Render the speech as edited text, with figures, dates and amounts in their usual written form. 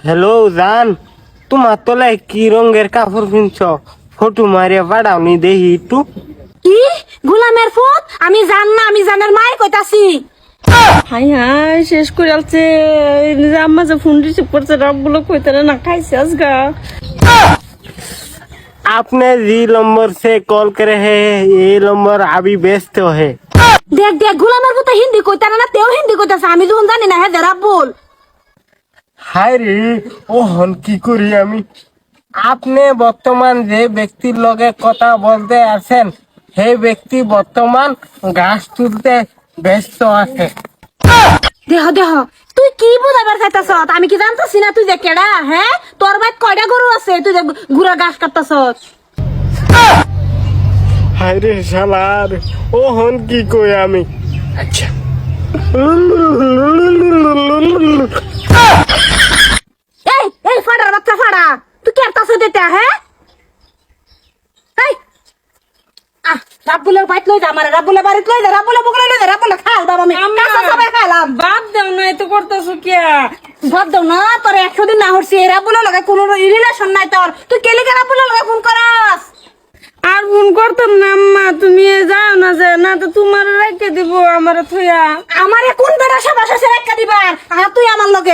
Hello জান, তোমার তলায় কি রঙের কাপড় কিনছ? ফটো মারিয়া পাঠাওনি দেখি একটু। কি গোলামের ফুট? আমি জান না, আমি জানের মায়ের কইতাছি। হাই হাই শেষ করে আলছে আম্মা যে ফোন রিসিভ করছে রাবগুলো কইতে না খাইছে আজগা। आपने जी नंबर से कॉल करे है, ये नंबर अभी व्यस्त है। দেখ দেখ গোলামের ফুট হিন্দি কইতা না, তেও হিন্দি কইতাছে। আমি যখন জানি না, হ্যাঁ দেরা বল। হায় রে, ও হন কি করি আমি? আপনি বর্তমান যে ব্যক্তির লগে কথা বলতে আছেন, সেই ব্যক্তি বর্তমান গাছ তুলতে ব্যস্ত আছে। দেহ দেহ তুই কি বুঝাবার চাইতাছ? আমি কি জানতাছি না তুই যে কেডা? হ্যাঁ, তোর বাইত কয়টা গরু আছে তুই যে গুড়া ঘাস কাটতাছ? হায় রে শালার, ও হন কি কই আমি? আচ্ছা, এই এই ফাড়ার বাচ্চা ফাড়া, তুই কেরতাছ দেতা? হ্যাঁ এই রাব্বুলের বাইত লই যা, আমার রাব্বুলের বাড়িত লই যা, রাব্বুলের বগলে লই যা, রাব্বুলে খাল বাবা আমি কাঁচা সবাই খাইলাম। বাদ দেও না এত করতেছো কিয়া? বাদ দাও না, তোর 100 দিন না হরছি। এই রাব্বুলের লগে কোনো রিলেশন নাই তোর। তুই কেলি কে রাব্বুলের লগে ফোন করাস? আর ফোন করতাম না আম্মা, তুমি যাও না, যে না তো তোমার রেখে দিব আমার থইয়া। আমারে কোন বেড়া সাবাস আছে রেখা দিবার? তুই আমার লগে